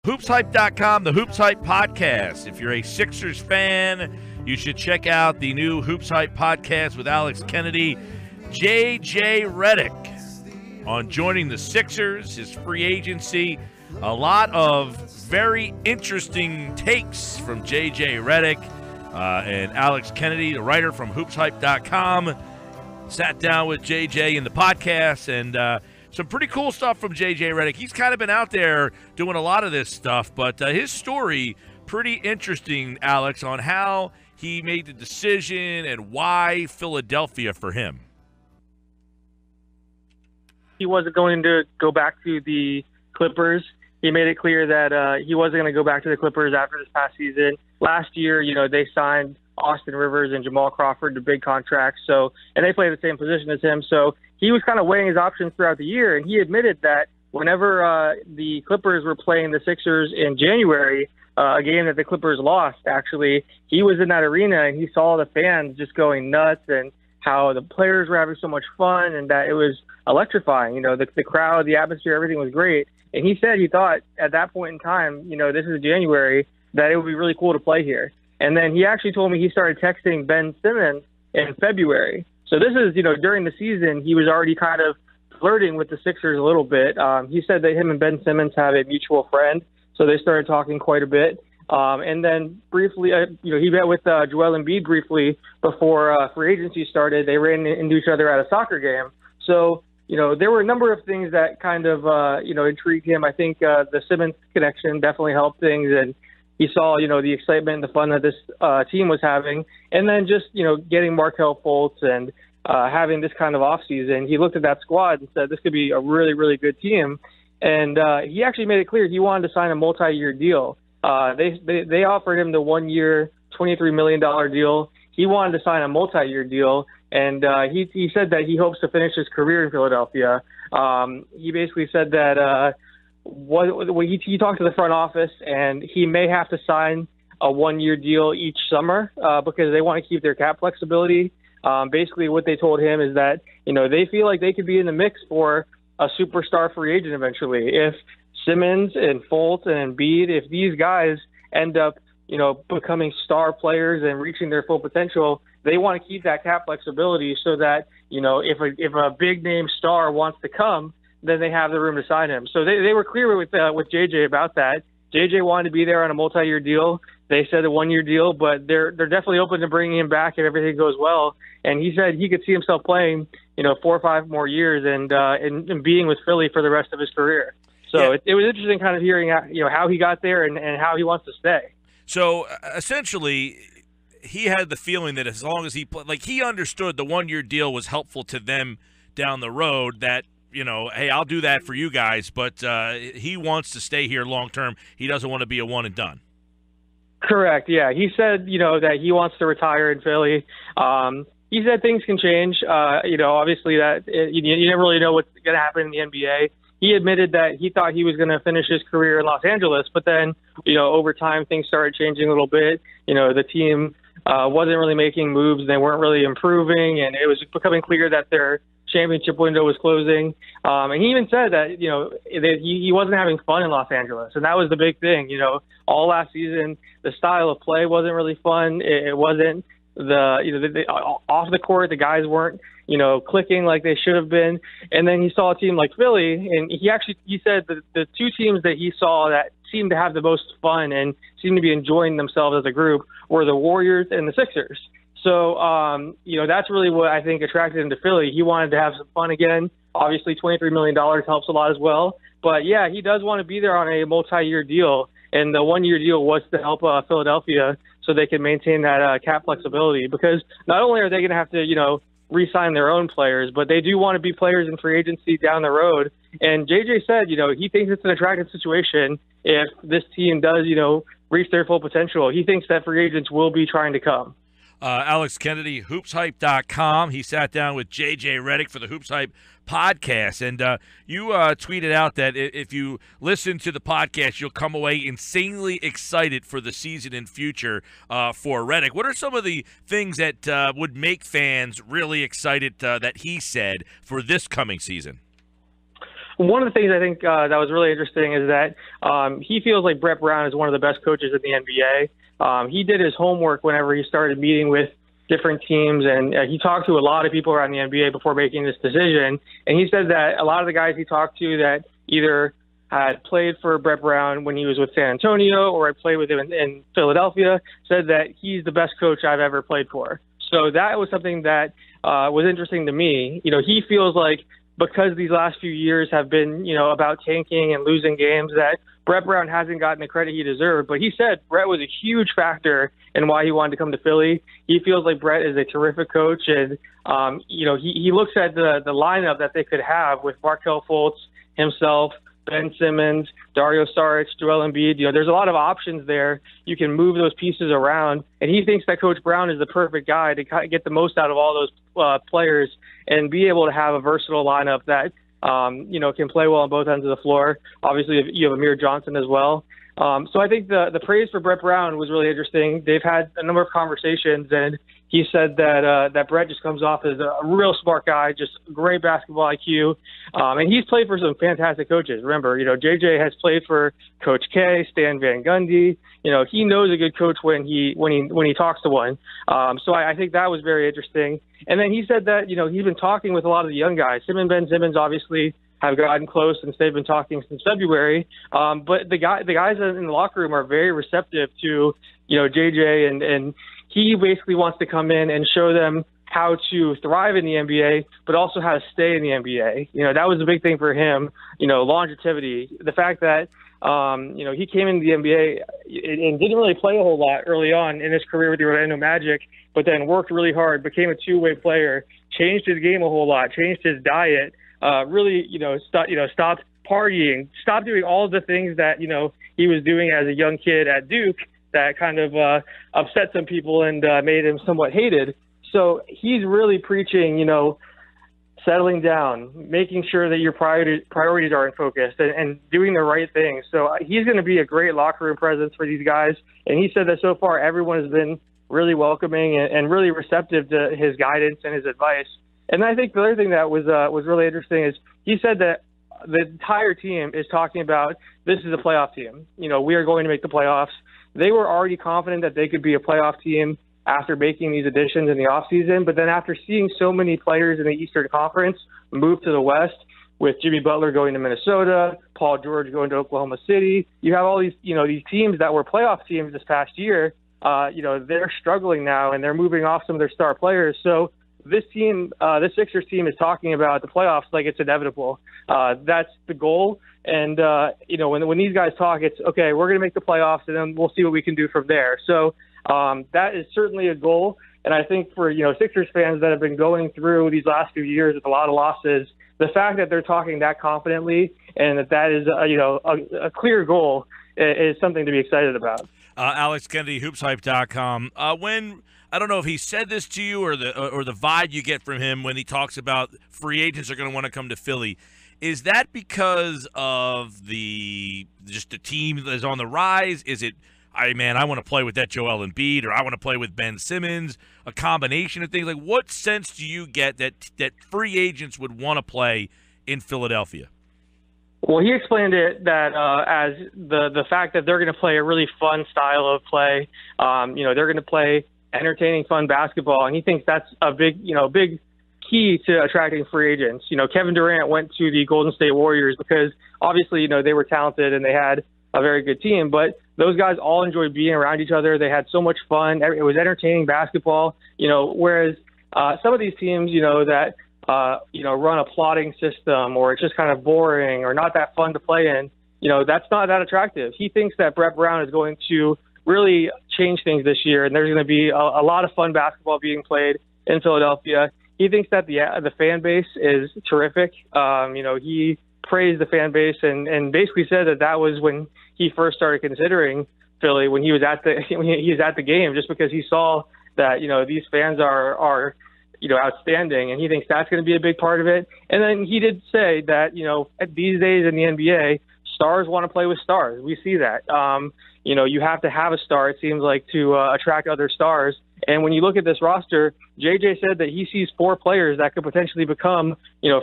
HoopsHype.com, the Hoops Hype podcast. If you're a Sixers fan, you should check out the new Hoops Hype podcast with Alex Kennedy. JJ Redick on joining the Sixers, his free agency. A lot of very interesting takes from JJ Redick and Alex Kennedy, the writer from HoopsHype.com. Sat down with JJ in the podcast, and some pretty cool stuff from JJ Redick. He's kind of been out there doing a lot of this stuff, but his story, pretty interesting, Alex, on how he made the decision and why Philadelphia for him. He wasn't going to go back to the Clippers. He made it clear that he wasn't going to go back to the Clippers after this past season. Last year, they signed Austin Rivers and Jamal Crawford to big contracts, and they play the same position as him. So he was kind of weighing his options throughout the year, and he admitted that whenever the Clippers were playing the Sixers in January, a game that the Clippers lost, actually, he was in that arena and he saw the fans just going nuts and how the players were having so much fun and that it was electrifying. The crowd, the atmosphere, everything was great. And he said he thought at that point in time, this is January, that it would be really cool to play here. And then he actually told me he started texting Ben Simmons in February. So this is, during the season, he was already kind of flirting with the Sixers a little bit. He said that him and Ben Simmons have a mutual friend, so they started talking quite a bit. And then briefly, he met with Joel Embiid briefly before free agency started. They ran into each other at a soccer game. So, there were a number of things that kind of, intrigued him. I think the Simmons connection definitely helped things, and he saw, the excitement and the fun that this team was having. And then just, getting Markelle Fultz and having this kind of offseason, he looked at that squad and said this could be a really, really good team. And he actually made it clear he wanted to sign a multi-year deal. They offered him the 1-year, $23 million deal. He wanted to sign a multi-year deal, and he said that he hopes to finish his career in Philadelphia. He basically said that he talked to the front office, and he may have to sign a 1-year deal each summer because they want to keep their cap flexibility. Basically, what they told him is that they feel like they could be in the mix for a superstar free agent eventually. If Simmons and Fultz and Embiid, if these guys end up, becoming star players and reaching their full potential, they want to keep that cap flexibility so that, if a big name star wants to come, then they have the room to sign him. So they were clear with JJ about that. JJ wanted to be there on a multi-year deal. They said a 1-year deal, but they're definitely open to bringing him back if everything goes well. And he said he could see himself playing, 4 or 5 more years and being with Philly for the rest of his career. So yeah. It was interesting kind of hearing how he got there and how he wants to stay. So essentially, he had the feeling that as long as he he understood the 1-year deal was helpful to them down the road, that hey, I'll do that for you guys, but he wants to stay here long term. He doesn't want to be a one and done. Correct. Yeah, he said that he wants to retire in Philly. He said things can change. Obviously that you never really know what's going to happen in the NBA. He admitted that he thought he was going to finish his career in Los Angeles, but then, over time things started changing a little bit. The team wasn't really making moves. They weren't really improving, and it was becoming clear that their championship window was closing. And he even said that, that he wasn't having fun in Los Angeles. And that was the big thing. All last season, the style of play wasn't really fun. It wasn't off the court, the guys weren't, clicking like they should have been. And then he saw a team like Philly, and he said that the 2 teams that he saw that seemed to have the most fun and seemed to be enjoying themselves as a group were the Warriors and the Sixers. So, that's really what I think attracted him to Philly. He wanted to have some fun again. Obviously, $23 million helps a lot as well. But, yeah, he does want to be there on a multi-year deal. And the 1-year deal was to help Philadelphia so they can maintain that cap flexibility. Because not only are they going to have to, re-sign their own players, but they do want to be players in free agency down the road. And JJ said, he thinks it's an attractive situation if this team does, reach their full potential. He thinks that free agents will be trying to come. Alex Kennedy, HoopsHype.com. He sat down with JJ Redick for the Hoops Hype podcast, and you tweeted out that if you listen to the podcast, you'll come away insanely excited for the season and future for Redick. What are some of the things that would make fans really excited that he said for this coming season? one of the things I think that was really interesting is that he feels like Brett Brown is one of the best coaches in the NBA. He did his homework whenever he started meeting with different teams, and he talked to a lot of people around the NBA before making this decision. And he said that a lot of the guys he talked to that either had played for Brett Brown when he was with San Antonio or had played with him in Philadelphia said that he's the best coach I've ever played for. So that was something that was interesting to me. He feels like because these last few years have been, about tanking and losing games, that Brett Brown hasn't gotten the credit he deserved. But he said Brett was a huge factor in why he wanted to come to Philly. He feels like Brett is a terrific coach. And, he looks at the lineup that they could have with Markelle Fultz, himself, Ben Simmons, Dario Saric, Joel Embiid. There's a lot of options there. You can move those pieces around. And he thinks that Coach Brown is the perfect guy to get the most out of all those players and be able to have a versatile lineup that, can play well on both ends of the floor. Obviously, you have Amir Johnson as well. So I think the praise for Brett Brown was really interesting. They've had a number of conversations, and he said that Brett just comes off as a real smart guy, just great basketball IQ, and he's played for some fantastic coaches. Remember, JJ has played for Coach K, Stan Van Gundy. He knows a good coach when he talks to one. So I think that was very interesting. And then he said that he's been talking with a lot of the young guys. Him and Ben Simmons obviously have gotten close since they've been talking since February. But the guys in the locker room are very receptive to JJ, and he basically wants to come in and show them how to thrive in the NBA, but also how to stay in the NBA. That was a big thing for him, longevity. The fact that, he came into the NBA and didn't really play a whole lot early on in his career with the Orlando Magic, but then worked really hard, became a two-way player, changed his game a whole lot, changed his diet, really, stopped partying, stopped doing all the things that, he was doing as a young kid at Duke that kind of upset some people and made him somewhat hated. So he's really preaching, settling down, making sure that your priorities are in focus and doing the right thing. So he's going to be a great locker room presence for these guys. And he said that so far everyone has been really welcoming and really receptive to his guidance and his advice. And I think the other thing that was really interesting is he said that the entire team is talking about this is a playoff team. We are going to make the playoffs. They were already confident that they could be a playoff team after making these additions in the offseason. But then after seeing so many players in the Eastern Conference move to the West, with Jimmy Butler going to Minnesota, Paul George going to Oklahoma City, you have all these, these teams that were playoff teams this past year. They're struggling now and they're moving off some of their star players. So this team, this Sixers team is talking about the playoffs like it's inevitable. That's the goal. And, when these guys talk, it's, okay, we're going to make the playoffs and then we'll see what we can do from there. So that is certainly a goal. And I think for, Sixers fans that have been going through these last few years with a lot of losses, the fact that they're talking that confidently and that is, a clear goal is something to be excited about. Alex Kennedy, hoopshype.com. I don't know if he said this to you or the vibe you get from him when he talks about free agents are going to want to come to Philly. Is that because of the team that is on the rise? Is it, I want to play with that Joel Embiid, or I want to play with Ben Simmons, a combination of things? Like, what sense do you get that free agents would want to play in Philadelphia? Well, he explained it that as the fact that they're going to play a really fun style of play. They're going to play entertaining, fun basketball, and he thinks that's a big key to attracting free agents. Kevin Durant went to the Golden State Warriors because obviously, they were talented and they had a very good team, but those guys all enjoyed being around each other. They had so much fun. It was entertaining basketball, whereas some of these teams, that, run a plotting system or it's just kind of boring or not that fun to play in, that's not that attractive. He thinks that Brett Brown is going to really change things this year, and there's going to be a lot of fun basketball being played in Philadelphia. He thinks that the fan base is terrific. He praised the fan base and basically said that was when he first started considering Philly, when he was at the game, just because he saw that these fans are outstanding, and he thinks that's going to be a big part of it. And then he did say that at these days in the NBA, stars want to play with stars. We see that. You have to have a star, it seems like, to attract other stars. And when you look at this roster, JJ said that he sees 4 players that could potentially become,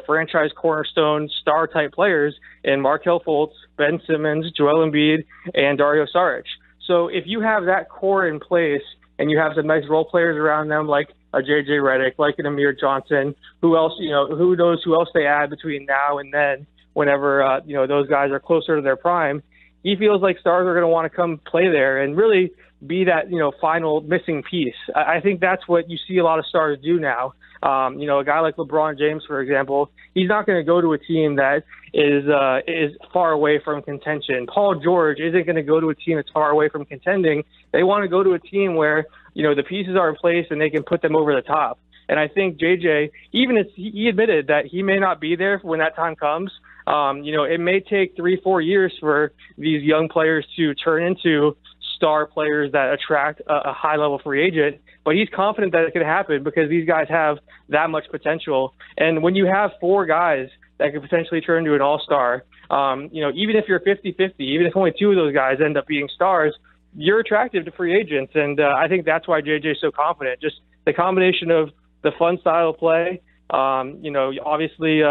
franchise cornerstone star-type players in Markelle Fultz, Ben Simmons, Joel Embiid, and Dario Saric. So if you have that core in place and you have some nice role players around them like a JJ Redick, like an Amir Johnson, who else, who knows who else they add between now and then whenever, those guys are closer to their prime, he feels like stars are going to want to come play there and really be that, final missing piece. I think that's what you see a lot of stars do now. A guy like LeBron James, for example, he's not going to go to a team that is far away from contention. Paul George isn't going to go to a team that's far away from contending. They want to go to a team where, the pieces are in place and they can put them over the top. And I think JJ, even if he admitted that he may not be there when that time comes, it may take 3-4 years for these young players to turn into star players that attract a high-level free agent. But he's confident that it can happen because these guys have that much potential. And when you have 4 guys that could potentially turn into an all-star, even if you're 50-50, even if only 2 of those guys end up being stars, you're attractive to free agents. And I think that's why JJ is so confident. Just the combination of the fun style of play. Obviously,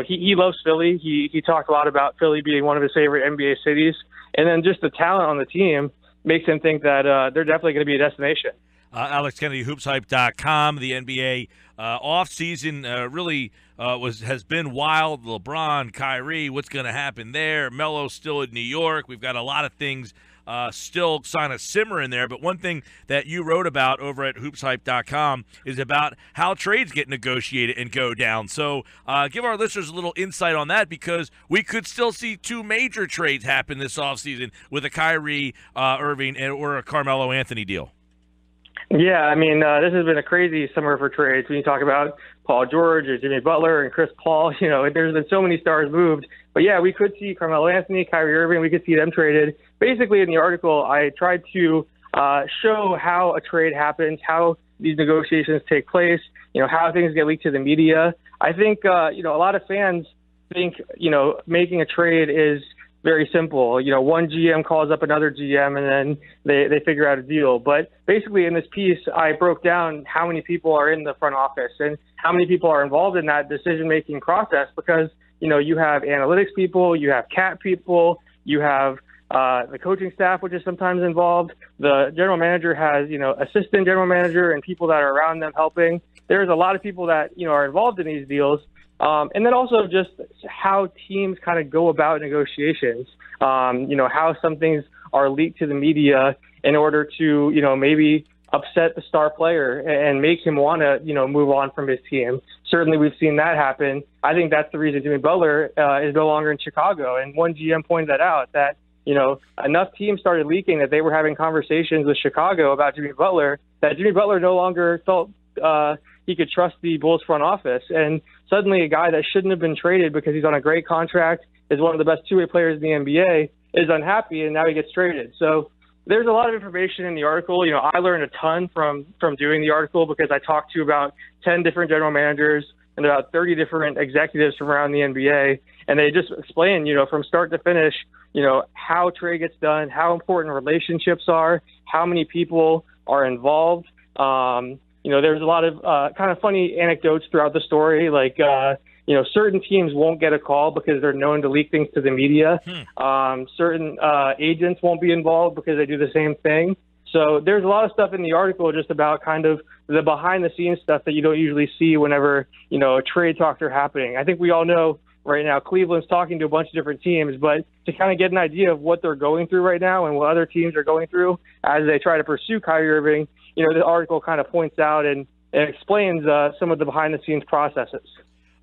he loves Philly. He talked a lot about Philly being one of his favorite NBA cities. And then just the talent on the team makes him think that they're definitely going to be a destination. Alex Kennedy, hoopshype.com. The NBA offseason really has been wild. LeBron, Kyrie, what's going to happen there? Melo's still in New York. We've got a lot of things still kind of simmer in there. But one thing that you wrote about over at hoopshype.com is about how trades get negotiated and go down. So give our listeners a little insight on that, because we could still see 2 major trades happen this offseason with a Kyrie, Irving, or a Carmelo Anthony deal. Yeah, this has been a crazy summer for trades. When you talk about Paul George or Jimmy Butler and Chris Paul, there's been so many stars moved. But yeah, we could see Carmelo Anthony, Kyrie Irving, we could see them traded. Basically, in the article, I tried to show how a trade happens, how these negotiations take place, how things get leaked to the media. I think, a lot of fans think, making a trade is very simple. One GM calls up another GM and then they figure out a deal. But basically in this piece, I broke down how many people are in the front office and how many people are involved in that decision-making process, because, you have analytics people, you have cat people, you have the coaching staff, which is sometimes involved. The general manager has, assistant general manager and people that are around them helping. There's a lot of people that, are involved in these deals. And then also just how teams kind of go about negotiations, how some things are leaked to the media in order to, maybe upset the star player and make him want to, move on from his team. Certainly we've seen that happen. I think that's the reason Jimmy Butler is no longer in Chicago. And one GM pointed that out, that, enough teams started leaking that they were having conversations with Chicago about Jimmy Butler, that Jimmy Butler no longer felt he could trust the Bulls front office. And suddenly a guy that shouldn't have been traded because he's on a great contract, is one of the best two-way players in the NBA, is unhappy, and now he gets traded. So there's a lot of information in the article. I learned a ton from doing the article, because I talked to about 10 different general managers and about 30 different executives from around the NBA. And they just explain, from start to finish, how trade gets done, how important relationships are, how many people are involved. There's a lot of kind of funny anecdotes throughout the story, like, certain teams won't get a call because they're known to leak things to the media. Certain agents won't be involved because they do the same thing. So there's a lot of stuff in the article just about kind of the behind-the-scenes stuff that you don't usually see whenever, a trade talks are happening. I think we all know right now Cleveland's talking to a bunch of different teams, but to kind of get an idea of what they're going through right now and what other teams are going through as they try to pursue Kyrie Irving, the article kind of points out and explains some of the behind-the-scenes processes.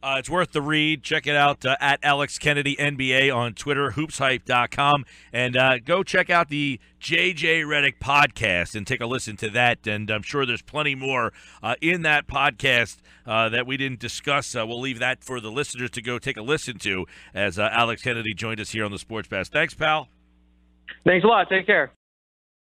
It's worth the read. Check it out at Alex Kennedy NBA on Twitter, hoopshype.com, and go check out the JJ Redick podcast and take a listen to that. And I'm sure there's plenty more in that podcast that we didn't discuss. We'll leave that for the listeners to go take a listen to, as Alex Kennedy joined us here on the Sports Pass. Thanks, pal. Thanks a lot. Take care.